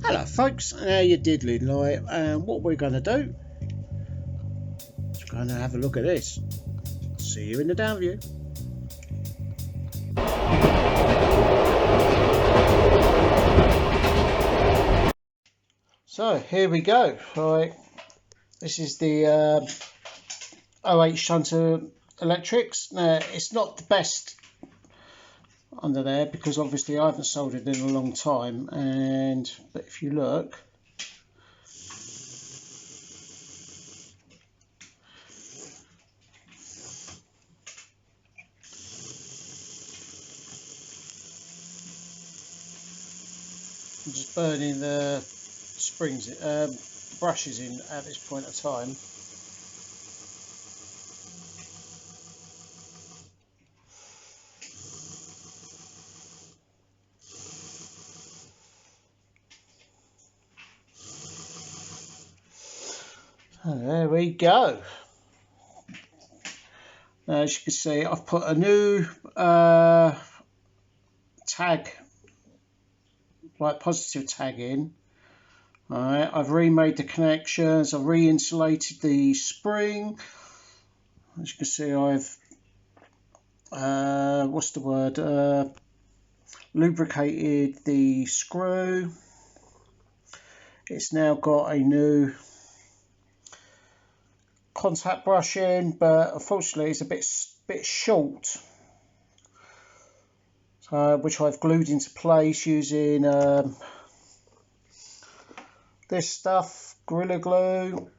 Hello folks, how you diddling like, and what we're going to do is going to have a look at this. See you in the down view. So here we go. Right, this is the 08 shunter electrics. Now it's not the best under there because obviously I haven't soldered in a long time, but if you look, I'm just burning the springs, brushes in at this point of time. There we go. Now, as you can see, I've put a new tag, like positive tag in. Alright, I've remade the connections, I've re-insulated the spring. As you can see, I've lubricated the screw. It's now got a new contact brush in, but unfortunately it's a bit short, which I've glued into place using this stuff, Gorilla Glue.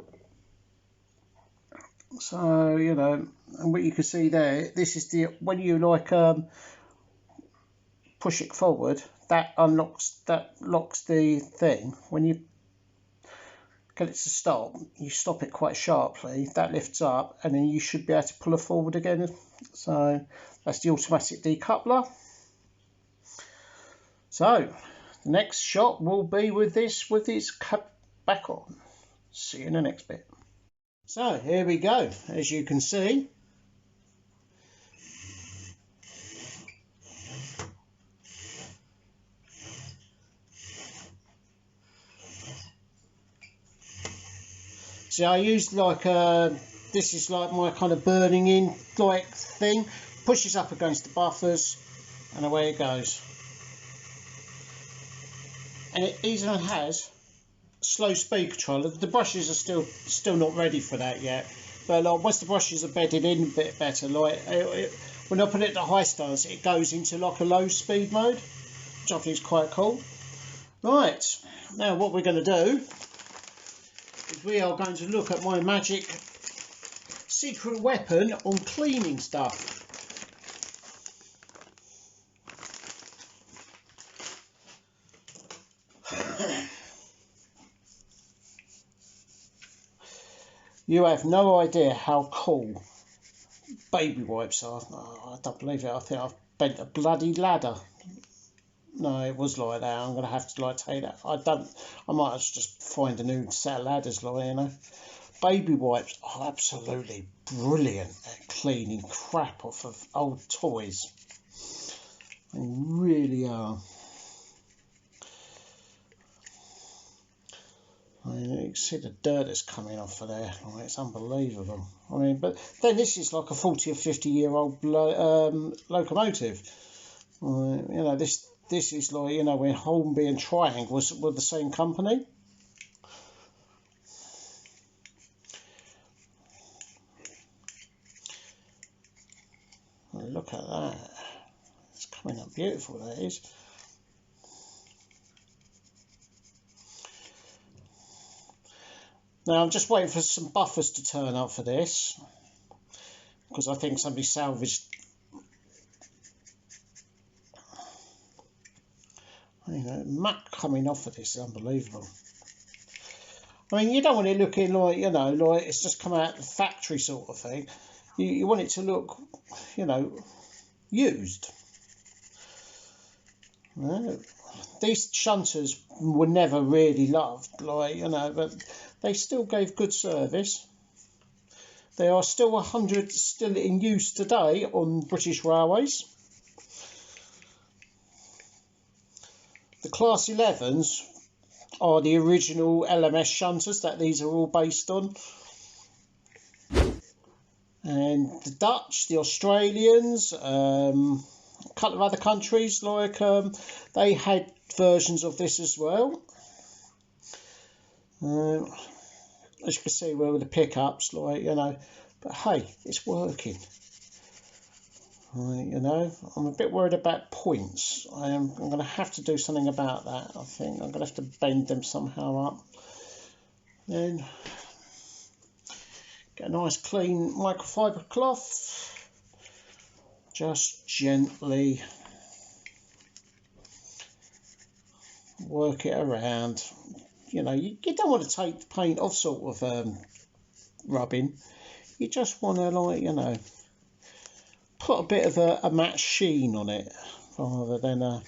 So you know, and what you can see there, this is the when you like push it forward, that locks the thing. When you get it to stop, you stop it quite sharply, that lifts up, and then you should be able to pull it forward again. So that's the automatic decoupler. So the next shot will be with this cap back on. See you in the next bit. So here we go. As you can see, so I used like this is like my kind of burning in like thing. Pushes up against the buffers, and away it goes. And it even has slow speed control. The brushes are still not ready for that yet, but like once the brushes are bedded in a bit better, like when I put it to high stance, it goes into like a low speed mode, which I think is quite cool. Right, now what we're going to do is we are going to look at my magic secret weapon on cleaning stuff. You have no idea how cool baby wipes are. Oh, I don't believe it. I think I've bent a bloody ladder. No, it was like that. I'm going to have to like take that. I might just find a new set of ladders, like, you know. Baby wipes are absolutely brilliant at cleaning crap off of old toys. They really are. I mean, you can see the dirt that's coming off of there. Oh, it's unbelievable. I mean, but then this is like a 40 or 50-year-old locomotive. You know, this is like, you know, when Hornby and Triang were the same company. Look at that. It's coming up beautiful, that is. Now I'm just waiting for some buffers to turn up for this, because I think somebody salvaged, you know, matte coming off of this is unbelievable. I mean, you don't want it looking like, you know, like it's just come out of the factory sort of thing. You want it to look, you know, used. These shunters were never really loved, like, you know, but they still gave good service. There are still 100 still in use today on British railways. The Class 11s are the original LMS shunters that these are all based on. And the Dutch, the Australians, a couple of other countries, like they had versions of this as well. As you can see, with the pickups, like, you know, but hey, it's working. You know, I'm a bit worried about points. I'm going to have to do something about that. I think I'm going to have to bend them somehow up. Then get a nice clean microfiber cloth. Just gently work it around. You know, you don't want to take the paint off sort of rubbing. You just want to, like, you know, put a bit of a matte sheen on it rather than a...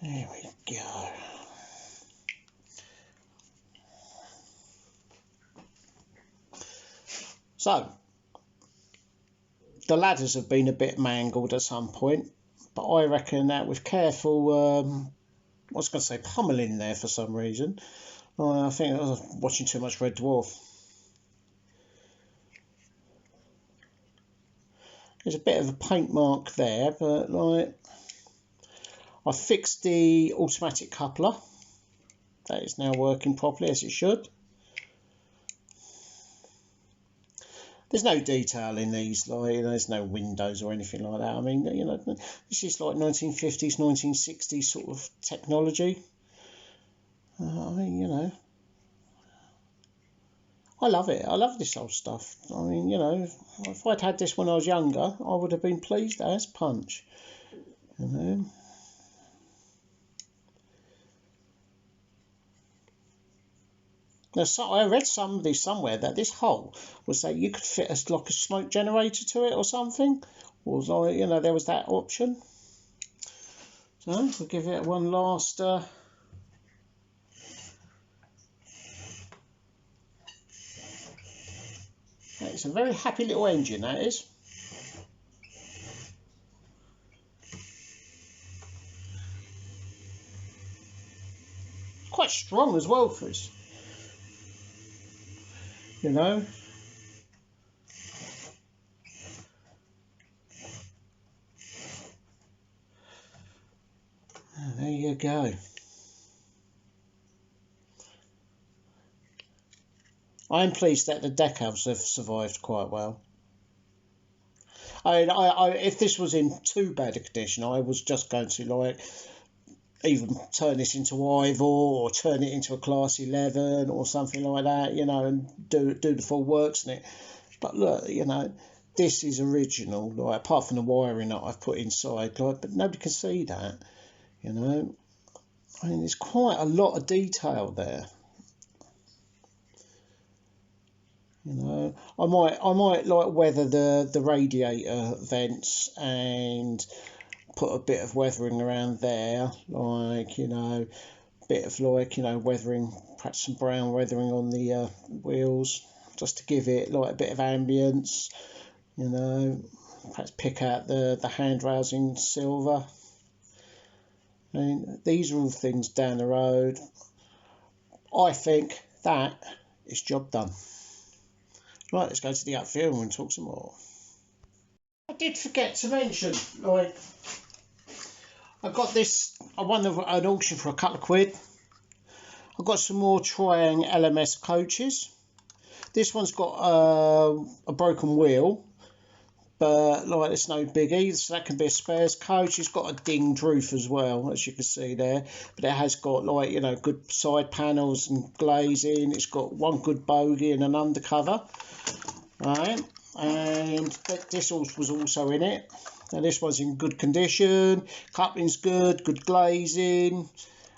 There we go. So, the ladders have been a bit mangled at some point, but I reckon that with careful, I was going to say pummeling there for some reason. I think I was watching too much Red Dwarf. There's a bit of a paint mark there, but like, I fixed the automatic coupler. That is now working properly as it should. There's no detail in these, like, you know, there's no windows or anything like that. I mean, you know, this is like 1950s, 1960s sort of technology. I mean, you know, I love it. I love this old stuff. I mean, you know, if I'd had this when I was younger, I would have been pleased as punch. You know. Now, so I read somewhere that this hole was that you could fit like a smoke generator to it or something. Or, like, you know, there was that option. So we'll give it one last. It's a very happy little engine, that is. Quite strong as well for us. You know. There you go. I'm pleased that the decals have survived quite well. If this was in too bad a condition, I was just going to, like, even turn this into Ivor or turn it into a class 11 or something like that, you know, and do the full works in it. But look, you know, this is original, like, apart from the wiring that I've put inside, like, but nobody can see that, you know. I mean, there's quite a lot of detail there. You know, I might like weather the radiator vents and put a bit of weathering around there, like, you know, bit of, like, you know, weathering, perhaps some brown weathering on the wheels, just to give it like a bit of ambience, you know. Perhaps pick out the handrails in silver. I mean, these are all things down the road. I think that is job done. Right, let's go to the upfield and talk some more. I did forget to mention, like, I got this, I won an auction for a couple of quid. I got some more Triang LMS coaches. This one's got a broken wheel, but like, it's no biggie, so that can be a spares coach. It's got a dinged roof as well, as you can see there, but it has got, like, you know, good side panels and glazing. It's got one good bogey and an undercover. Right, and this was also in it. Now this one's in good condition, coupling's good, good glazing,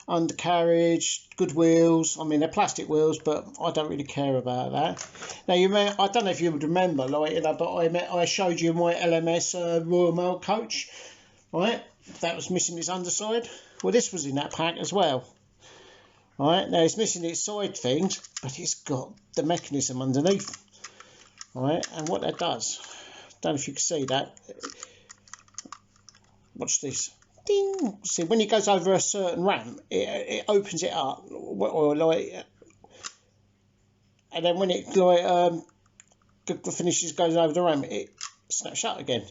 undercarriage, good wheels. I mean, they're plastic wheels, but I don't really care about that. Now, I don't know if you would remember, like, you know, but I showed you my LMS Royal Mail coach, right? That was missing its underside. Well, this was in that pack as well. Right, now it's missing its side things, but it's got the mechanism underneath. Right, and what that does, don't know if you can see that. Watch this. Ding! see, when it goes over a certain ramp, it opens it up, or like, and then when it like finishes, goes over the ramp, it snaps shut again,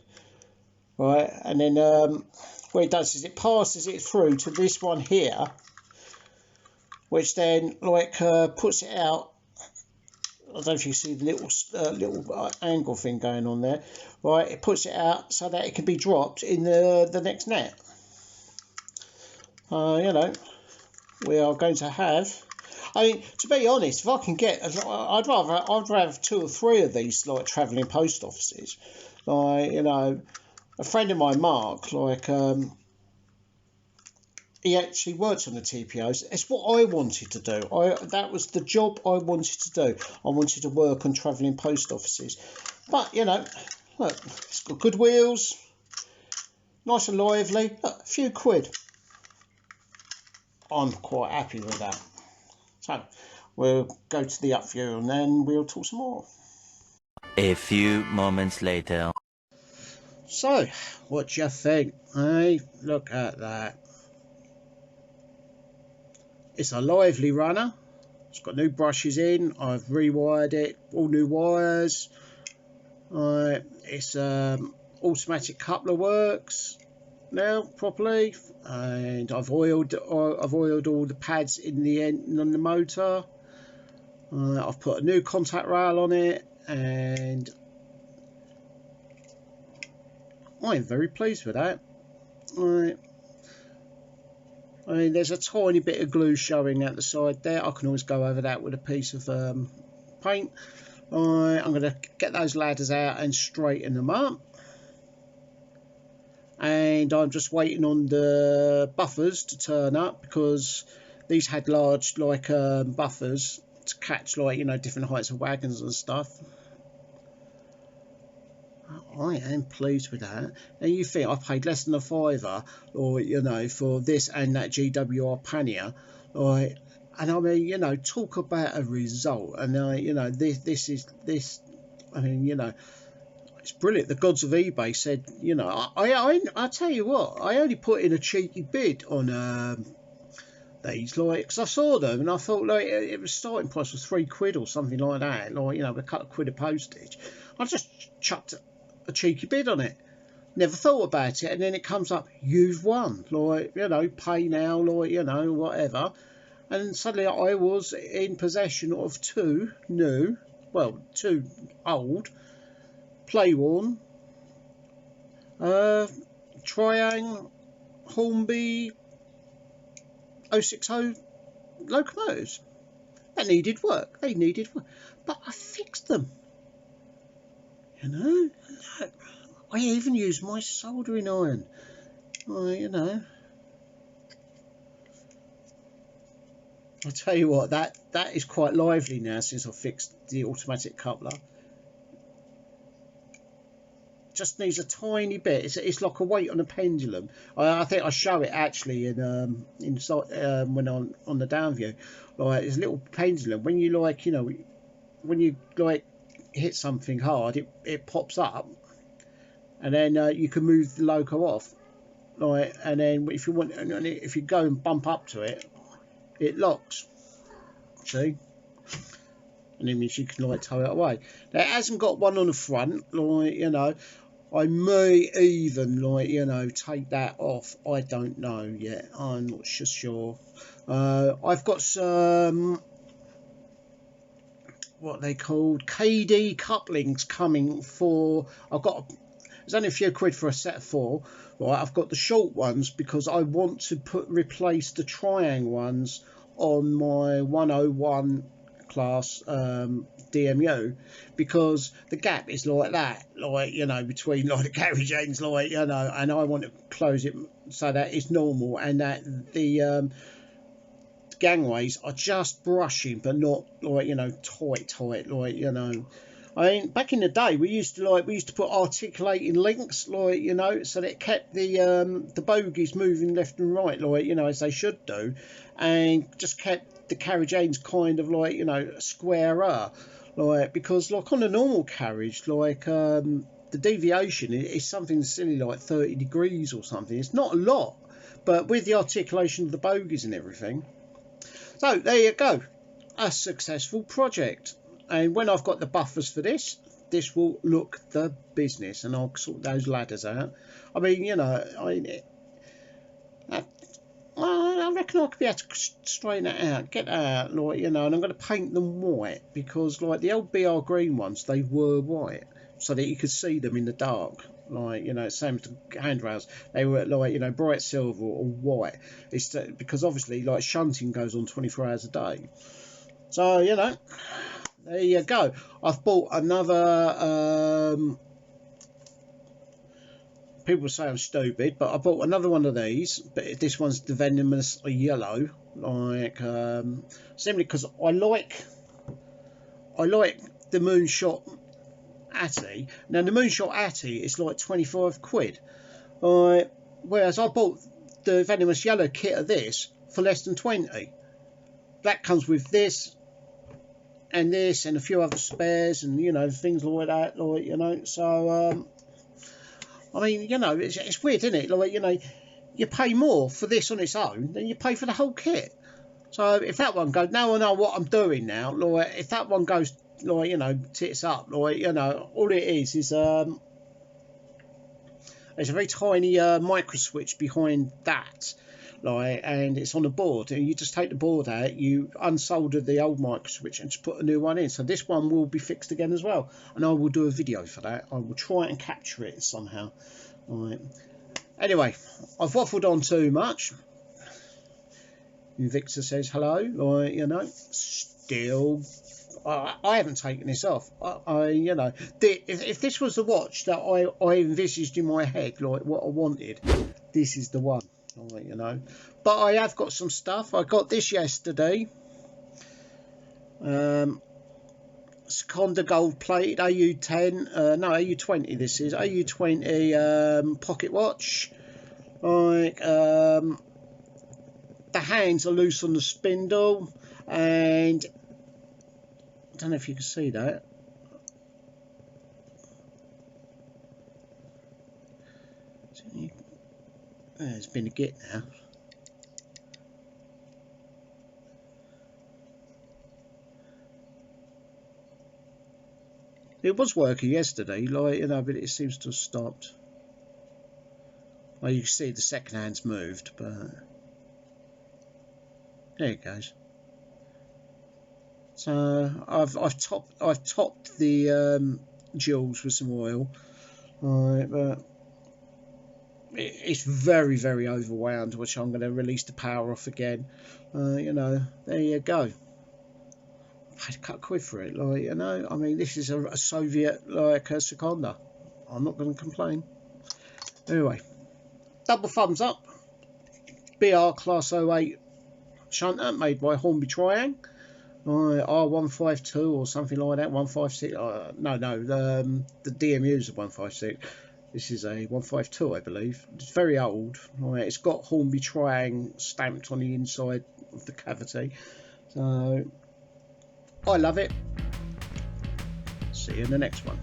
right? And then what it does is it passes it through to this one here, which then like puts it out. I don't know if you see the little angle thing going on there, right? It puts it out so that it can be dropped in the next net. You know, we are going to have. I mean, to be honest, if I can get, I'd rather have 2 or 3 of these like travelling post offices. Like, you know, a friend of mine, Mark, like he actually worked on the TPOs. It's what I wanted to do. That was the job I wanted to do. I wanted to work on travelling post offices. But, you know, look, it's got good wheels, nice and lively. Look, a few quid. I'm quite happy with that. So, we'll go to the up view and then we'll talk some more. A few moments later. So, what do you think? Hey, look at that. It's a lively runner. It's got new brushes in. I've rewired it, all new wires. It's automatic coupler works now properly, and I've oiled all the pads in the end on the motor. I've put a new contact rail on it, and I'm very pleased with that. I mean, there's a tiny bit of glue showing at the side there. I can always go over that with a piece of paint. I'm going to get those ladders out and straighten them up. And I'm just waiting on the buffers to turn up, because these had large like buffers to catch, like, you know, different heights of wagons and stuff. I am pleased with that. And you think I paid less than a £5, or, you know, for this and that GWR pannier, right? And I mean, you know, talk about a result. And you know, this. I mean, you know, it's brilliant. The gods of eBay said, you know, I tell you what, I only put in a cheeky bid on these, like, because I saw them and I thought, like, it was starting price was £3 or something like that, like, you know, with a couple of quid of postage. I just chucked a cheeky bid on it, never thought about it, and then it comes up, you've won, like, you know, pay now, like, you know, whatever. And suddenly I was in possession of 2 new, well, 2 old, play-worn Triang Hornby 060 locomotives that needed work. They needed work, but I fixed them. You know, I even used my soldering iron. You know, I'll tell you what, that is quite lively now since I fixed the automatic coupler. Just needs a tiny bit. It's like a weight on a pendulum. I think I show it actually in when on the down view. Like, it's a little pendulum. When you, like, you know, when you like hit something hard, it pops up, and then you can move the loco off. Like, and then if you want, and if you go and bump up to it, it locks. See? And it means you can, like, tow it away. Now, it hasn't got one on the front, like, you know. I may even, like, you know, take that off. I don't know yet. I'm not sure. I've got some, what they called, KD couplings coming for. There's only a few quid for a set of 4. Right, I've got the short ones because I want to replace the Triang ones on my 101 class DMU, because the gap is like that, like, you know, between, like, the carriage ends, like, you know, and I want to close it so that it's normal, and that the gangways are just brushing but not, like, you know, tight, like, you know. I mean, back in the day, we used to put articulating links, like, you know, so that it kept the bogies moving left and right, like, you know, as they should do, and just kept the carriage ends kind of, like, you know, squarer, like, because, like, on a normal carriage, like, the deviation is something silly like 30 degrees or something. It's not a lot, but with the articulation of the bogies and everything. So there you go, a successful project. And when I've got the buffers for this will look the business, and I'll sort those ladders out. I mean, you know, I reckon I could be able to straighten it out, get that out, like, you know, and I'm going to paint them white, because like the old BR green ones, they were white, so that you could see them in the dark. Like, you know, same as the handrails, they were like, you know, bright silver or white. It's because obviously like shunting goes on 24 hours a day. So, you know, there you go. I've bought another, people say I'm stupid, but I bought another one of these, but this one's the venomous yellow, like, simply because I like the Moonshot Atty. Now the Moonshot Atty is like 25 quid, whereas I bought the venomous yellow kit of this for less than 20. That comes with this and this and a few other spares and, you know, things like that, like, you know. So I mean, you know, it's weird, isn't it? Like, you know, you pay more for this on its own than you pay for the whole kit. So if that one goes, now I know what I'm doing now. Like, if that one goes, like, you know, tits up, like, you know, all it is there's a very tiny micro switch behind that, like, and it's on the board, and you just take the board out, you unsolder the old micro switch and just put a new one in. So this one will be fixed again as well, and I will do a video for that. I will try and capture it somehow. Right. Anyway, I've waffled on too much. Victor says hello, like, you know, still I haven't taken this off. You know, if this was the watch that I envisaged in my head, like what I wanted, this is the one. Right, you know, but I have got some stuff. I got this yesterday. Seconda gold plated AU10, no, AU20. This is AU20 pocket watch. Like, the hands are loose on the spindle, and I don't know if you can see that. It's been a git now. It was working yesterday, like, you know, but it seems to have stopped. Well, you can see the second hand's moved, but there it goes. So I've topped the jewels with some oil, right, but it's very, very overwound, which I'm going to release the power off again. You know, there you go. I had to cut quid for it, like, you know. I mean, this is a Soviet, like, a Seconda. I'm not going to complain. Anyway, double thumbs up. BR Class 08 shunter made by Hornby-Triang. R152 or something like that. 156. No, the DMU is a 156. This is a 152, I believe. It's very old. Right, it's got Hornby-Triang stamped on the inside of the cavity. So I love it. See you in the next one.